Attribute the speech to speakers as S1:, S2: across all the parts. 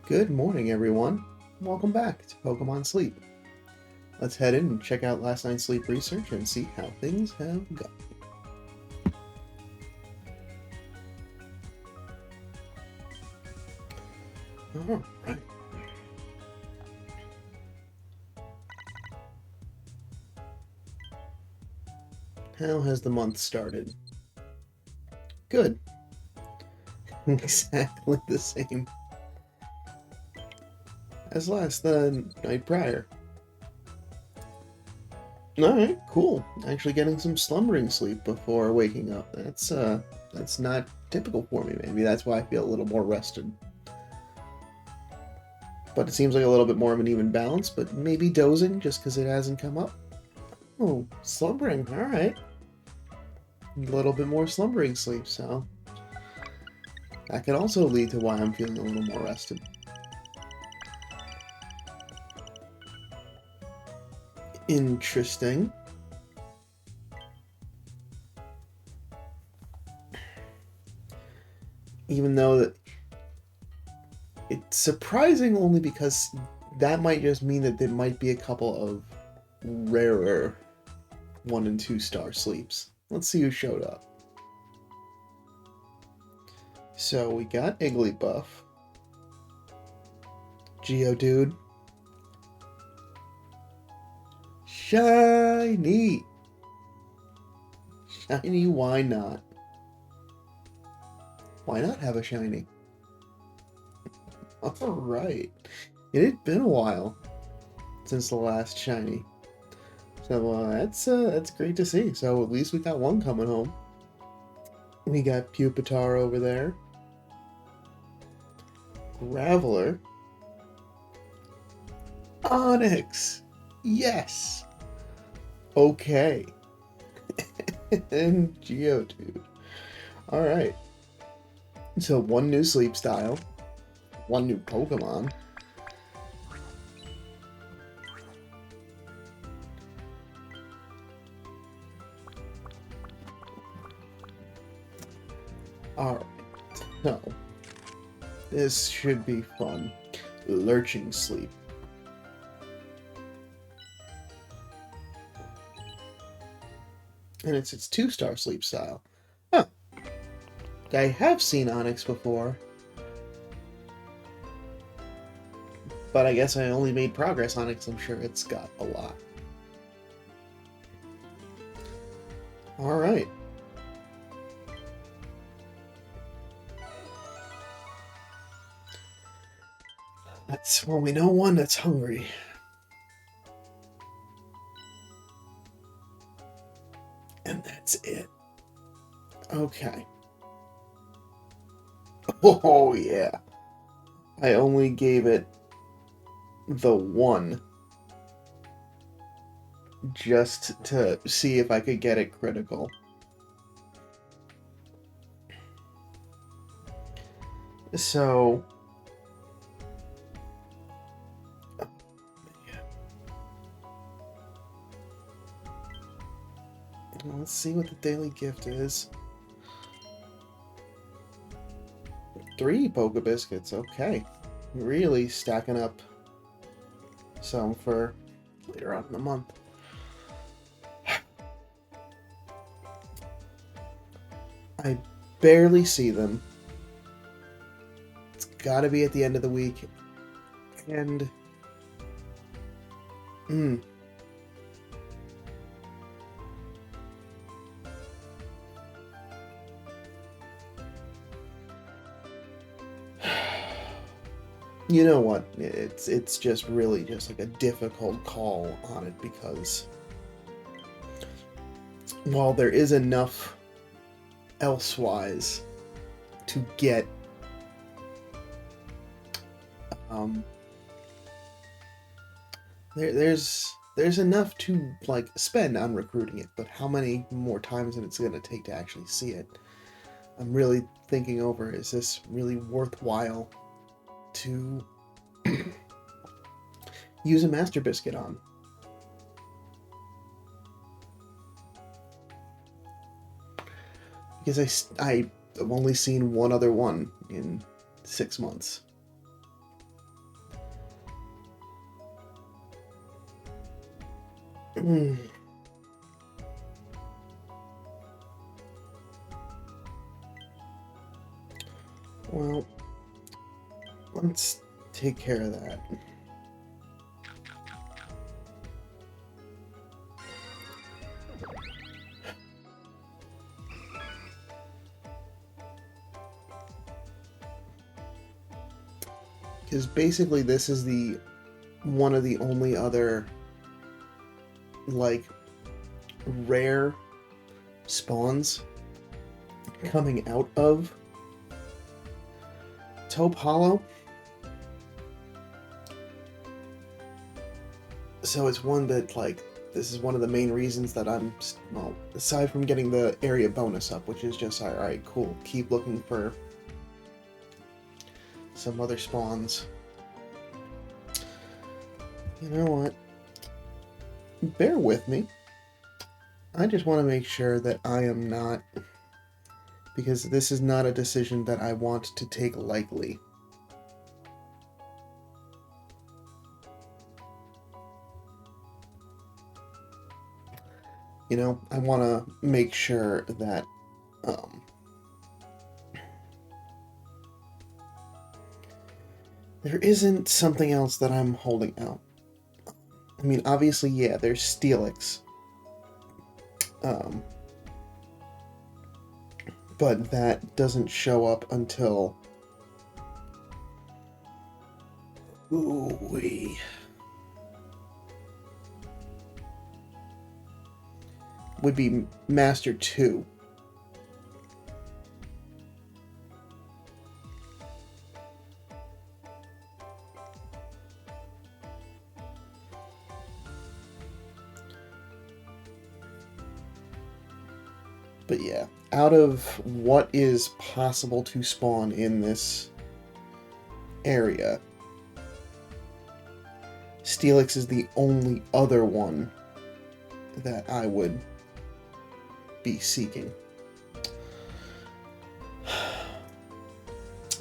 S1: Good morning, everyone. Welcome back to Pokemon Sleep. Let's head in and check out last night's sleep research and see how things have gone. All right. How has the month started? Good. Exactly the same as the night prior. Alright, cool. Actually getting some slumbering sleep before waking up. That's not typical for me. Maybe that's why I feel a little more rested. But it seems like a little bit more of an even balance, but maybe dozing just because it hasn't come up. Oh, slumbering. Alright. A little bit more slumbering sleep, so that could also lead to why I'm feeling a little more rested. Interesting. Even though that it's surprising only because that might just mean that there might be a couple of rarer 1 and 2 star sleeps. Let's see who showed up. So we got Igglybuff, Geodude, Shiny! Shiny, why not? Why not have a shiny? Alright. It had been a while since the last shiny. So that's great to see. So at least we got one coming home. We got Pupitar over there. Graveler. Onyx! Yes! Okay. And Geodude. Alright. So one new sleep style. One new Pokemon. Alright. So this should be fun. Lurching Sleep. And it's 2-star sleep style. Huh. I have seen Onyx before. But I guess I only made progress on it because I'm sure it's got a lot. Alright. That's when we know one that's hungry. And that's it. Okay. Oh, yeah. I only gave it the 1 just to see if I could get it critical. So... let's see what the daily gift is. 3 Poke Biscuits, okay. Really stacking up some for later on in the month. I barely see them. It's gotta be at the end of the week. And... you know what? It's just really just like a difficult call on it because while there is enough elsewise to get there's enough to like spend on recruiting it, but how many more times than it's going to take to actually see it? I'm really thinking over, is this really worthwhile to use a Master Biscuit on? Because I've only seen one other one in 6 months. Hmm. Well, let's take care of that. Because basically this is the one of the only other like rare spawns coming out of Taupe Hollow. So it's one that, like, this is one of the main reasons that I'm, well, aside from getting the area bonus up, which is just, alright, cool, keep looking for some other spawns. You know what? Bear with me. I just want to make sure that I am not, because this is not a decision that I want to take lightly. You know, I want to make sure that there isn't something else that I'm holding out. I mean, obviously, yeah, there's Steelix. But that doesn't show up until... Ooh-wee. Would be Master 2. But yeah, out of what is possible to spawn in this area, Steelix is the only other one that I would be seeking.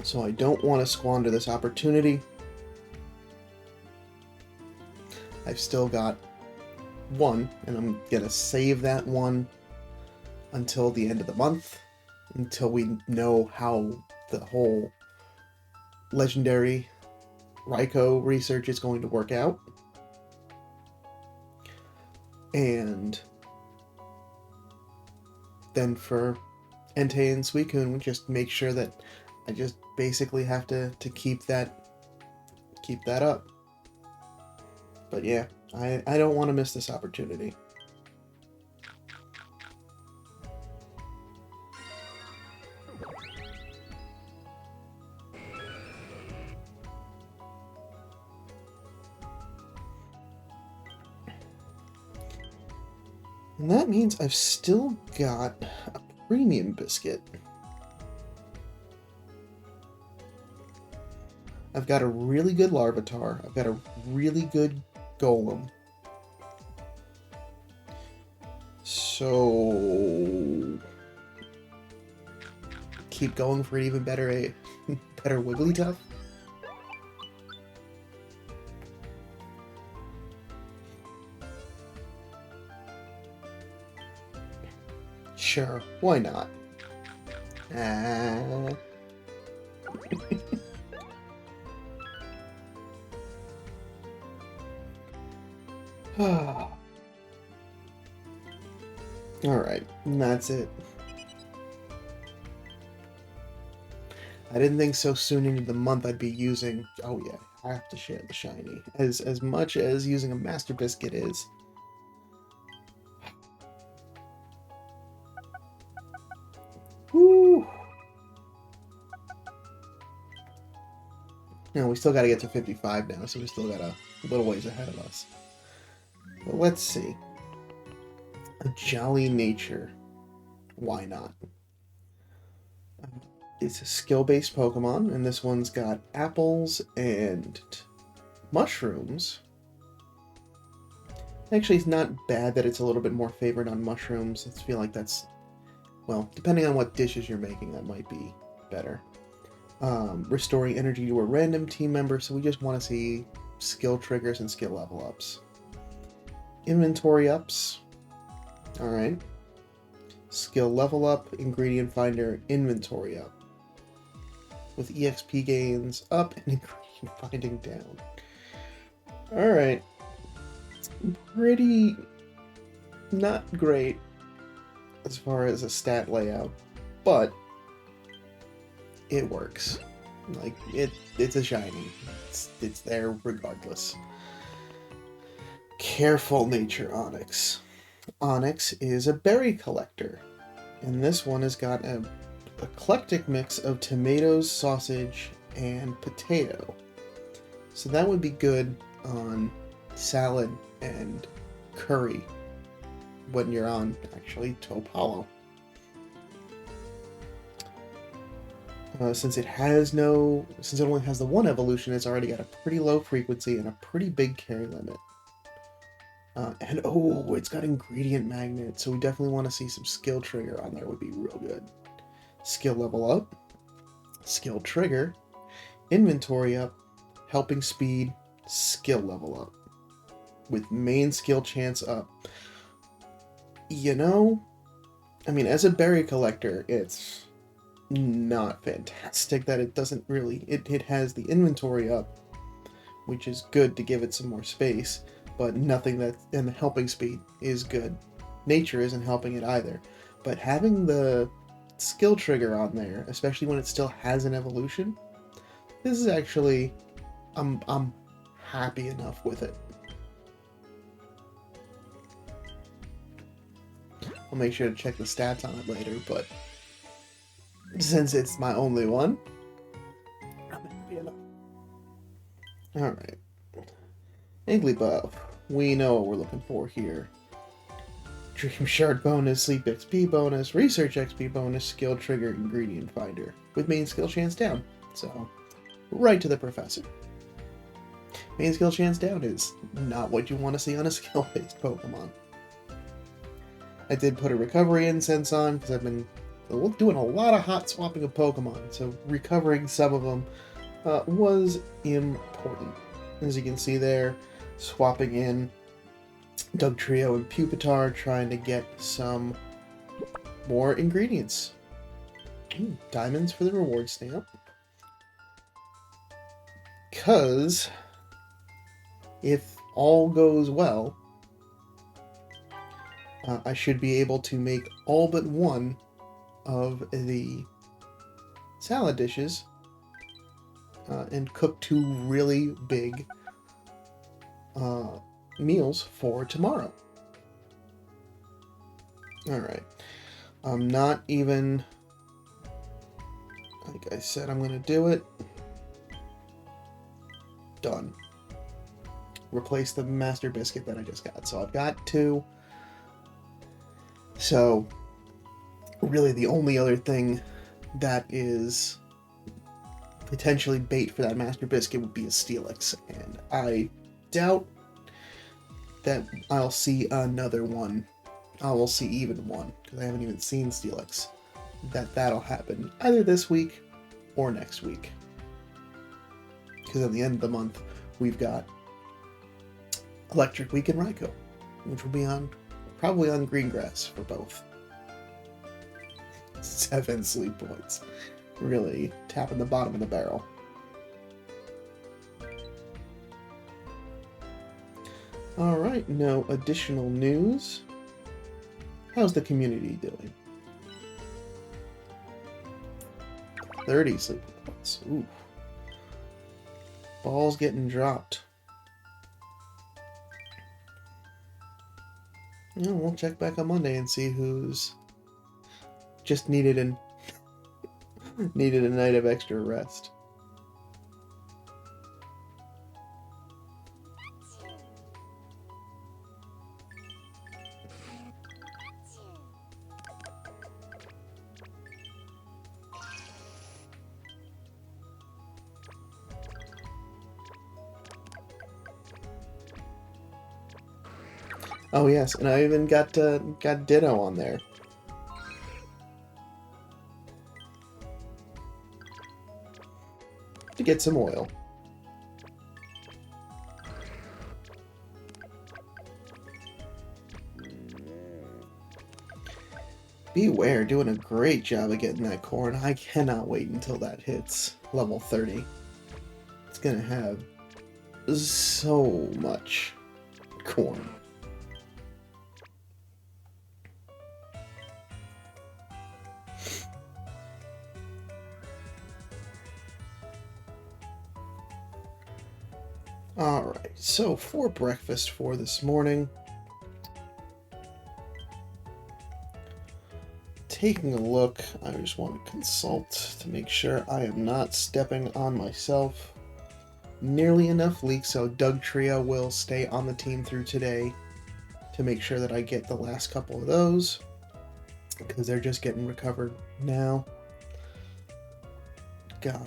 S1: So I don't want to squander this opportunity. I've still got one, and I'm going to save that one until the end of the month, until we know how the whole legendary Raikou research is going to work out. And then for Entei and Suicune, we just make sure that I just basically have to keep that up. But yeah, I don't want to miss this opportunity. And that means I've still got a premium biscuit. I've got a really good Larvitar. I've got a really good Golem. So... keep going for an even better, better Wigglytuff? Sure, why not? Alright, and that's it. I didn't think so soon into the month I'd be using... Oh yeah, I have to share the shiny. As much as using a Master Biscuit is. Woo! You know, we still got to get to 55 now, so we still got a little ways ahead of us. But let's see. A Jolly Nature. Why not? It's a skill-based Pokemon, and this one's got apples and mushrooms. Actually, it's not bad that it's a little bit more favored on mushrooms. I feel like that's, well, depending on what dishes you're making, that might be better. Restoring energy to a random team member, so we just want to see skill triggers and skill level ups. Inventory ups. Alright. Skill level up, ingredient finder, inventory up. With EXP gains up and ingredient finding down. Alright. Pretty not great as far as a stat layout, but it works. Like, it's a shiny. It's there regardless. Careful nature Onyx. Onyx is a berry collector, and this one has got an eclectic mix of tomatoes, sausage, and potato. So that would be good on salad and curry when you're on, actually, Taupe Hollow. Since it only has the one evolution, it's already got a pretty low frequency and a pretty big carry limit. And oh, it's got ingredient magnet, so we definitely want to see some skill trigger on there. Would be real good. Skill level up, skill trigger, inventory up, helping speed, skill level up, with main skill chance up. You know, I mean, as a berry collector, it's not fantastic that it doesn't really... It has the inventory up, which is good to give it some more space, but nothing that... And the helping speed is good. Nature isn't helping it either. But having the skill trigger on there, especially when it still has an evolution, this is actually... I'm happy enough with it. I'll make sure to check the stats on it later, but since it's my only one, I'm happy enough. Alright. Igglybuff. We know what we're looking for here. Dream Shard bonus, Sleep XP bonus, Research XP bonus, Skill Trigger, Ingredient Finder, with main skill chance down. So, right to the professor. Main skill chance down is not what you want to see on a skill-based Pokemon. I did put a recovery incense on because I've been doing a lot of hot swapping of Pokemon, so recovering some of them was important. As you can see there, swapping in Dugtrio and Pupitar, trying to get some more ingredients. Ooh, diamonds for the reward stamp. Because if all goes well, I should be able to make all but one of the salad dishes and cook 2 really big meals for tomorrow. Alright. I'm not even... Like I said, I'm going to do it. Done. Replace the Master Biscuit that I just got. So I've got 2. So, really the only other thing that is potentially bait for that Master Biscuit would be a Steelix, and I doubt that I'll see another one. I will see even one, because I haven't even seen Steelix. That'll happen either this week or next week. Because at the end of the month, we've got Electric Week in Raikou, which will be on probably on Greengrass for both. 7 sleep points. Really tapping the bottom of the barrel. Alright, no additional news. How's the community doing? 30 sleep points. Ooh. Ball's getting dropped. Yeah, we'll check back on Monday and see who's just needed a night of extra rest. Oh yes, and I even got Ditto on there. To get some oil. Beware, doing a great job of getting that corn. I cannot wait until that hits level 30. It's gonna have so much corn. Alright, so for breakfast for this morning, taking a look, I just want to consult to make sure I am not stepping on myself. Nearly enough leaks, so Doug Trio will stay on the team through today to make sure that I get the last couple of those, because they're just getting recovered now. Got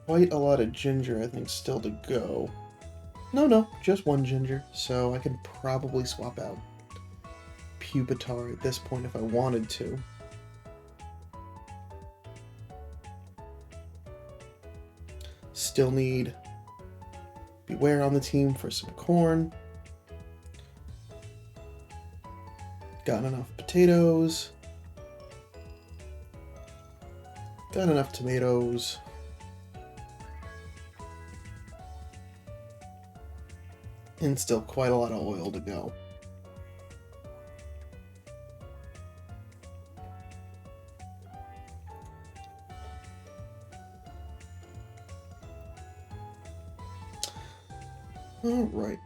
S1: quite a lot of ginger, I think, still to go. No, just one ginger, so I can probably swap out Pupitar at this point if I wanted to. Still need Beware on the team for some corn. Got enough potatoes. Got enough tomatoes. And still quite a lot of oil to go. Alright.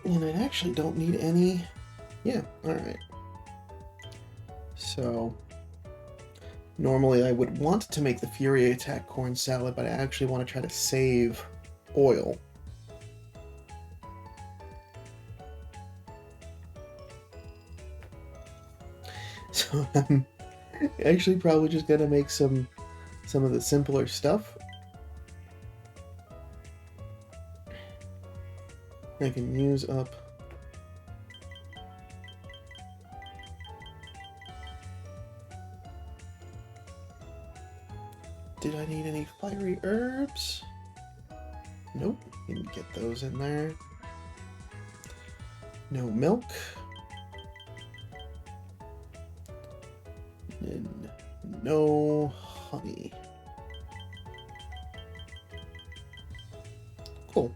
S1: And I actually don't need any... Yeah, alright. So... Normally I would want to make the Fury Attack corn salad, but I actually want to try to save oil. So I'm actually probably just gonna make some of the simpler stuff. I can use up Did I need any fiery herbs? Nope, didn't get those in there. No milk. And no honey. Cool.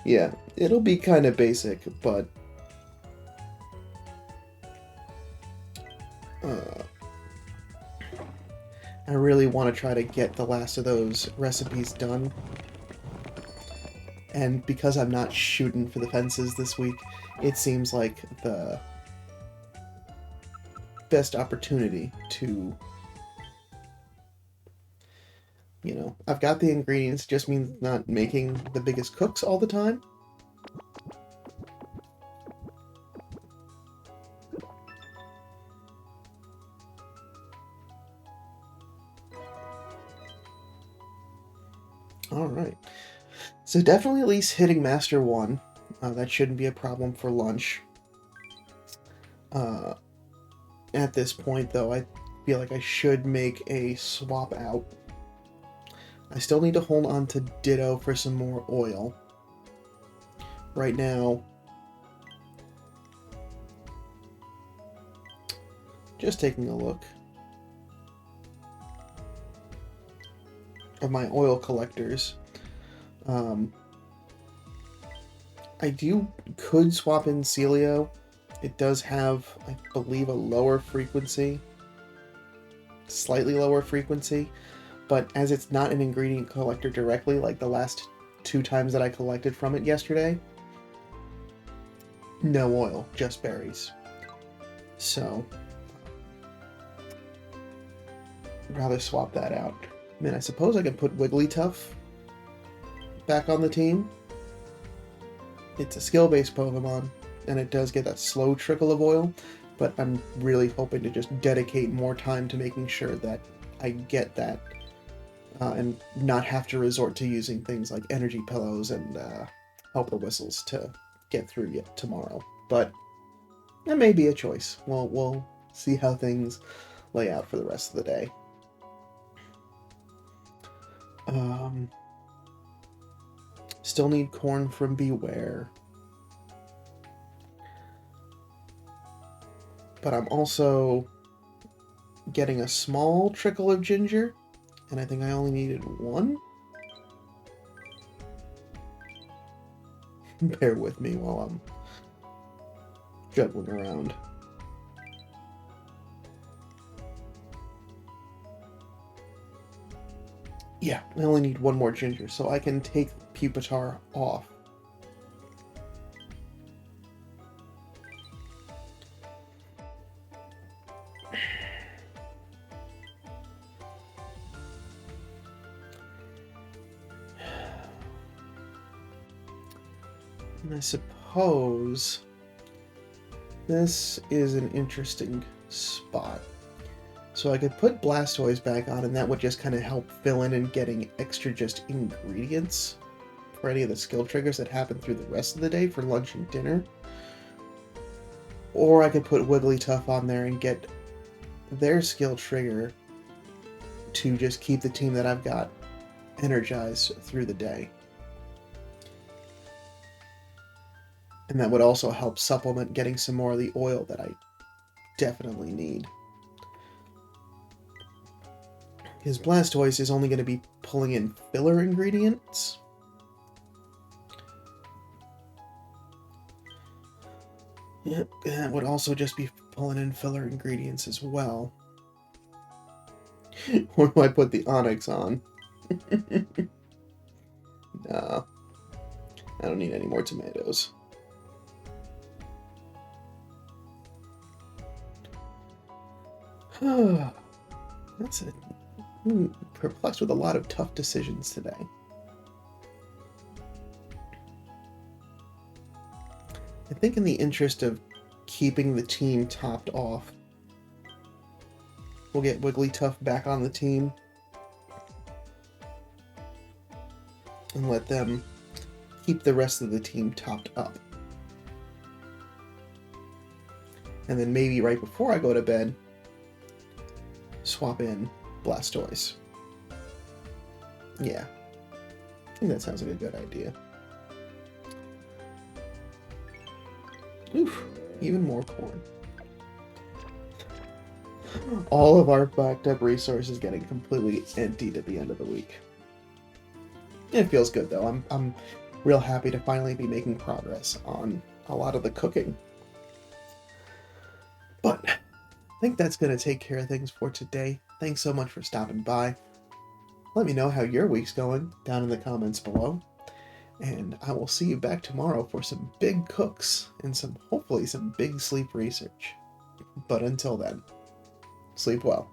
S1: Yeah, it'll be kind of basic, but I really want to try to get the last of those recipes done. And because I'm not shooting for the fences this week, it seems like the best opportunity to, you know, I've got the ingredients, just means not making the biggest cooks all the time. Alright. So definitely at least hitting Master 1. That shouldn't be a problem for lunch. At this point, though, I feel like I should make a swap out. I still need to hold on to Ditto for some more oil. Right now, just taking a look of my oil collectors. I could swap in Celio. It does have, I believe, a lower frequency. Slightly lower frequency. But as it's not an ingredient collector directly, like the last 2 times that I collected from it yesterday, no oil, just berries. So, I'd rather swap that out. I mean, I suppose I can put Wigglytuff back on the team. It's a skill-based Pokemon, and it does get that slow trickle of oil, but I'm really hoping to just dedicate more time to making sure that I get that, and not have to resort to using things like energy pillows and helper whistles to get through yet tomorrow. But that may be a choice. We'll see how things lay out for the rest of the day. still need corn from Beware. But I'm also getting a small trickle of ginger, and I think I only needed one. Bear with me while I'm juggling around. Yeah, I only need one more ginger, so I can take Pupitar off. And I suppose this is an interesting spot. So I could put Blastoise back on, and that would just kind of help fill in and getting extra just ingredients for any of the skill triggers that happen through the rest of the day for lunch and dinner. Or I could put Wigglytuff on there and get their skill trigger to just keep the team that I've got energized through the day. And that would also help supplement getting some more of the oil that I definitely need. His Blastoise is only going to be pulling in filler ingredients. Yep, that would also just be pulling in filler ingredients as well. Or do I put the Onyx on? Nah. I don't need any more tomatoes. That's it. I'm perplexed with a lot of tough decisions today. I think in the interest of keeping the team topped off, we'll get Wigglytuff back on the team and let them keep the rest of the team topped up. And then maybe right before I go to bed, swap in Blastoise. Yeah. I think that sounds like a good idea. Oof, even more corn. All of our backed up resources getting completely emptied at the end of the week. It feels good though. I'm real happy to finally be making progress on a lot of the cooking. But I think that's going to take care of things for today. Thanks so much for stopping by. Let me know how your week's going down in the comments below. And I will see you back tomorrow for some big cooks and hopefully some big sleep research. But until then, sleep well.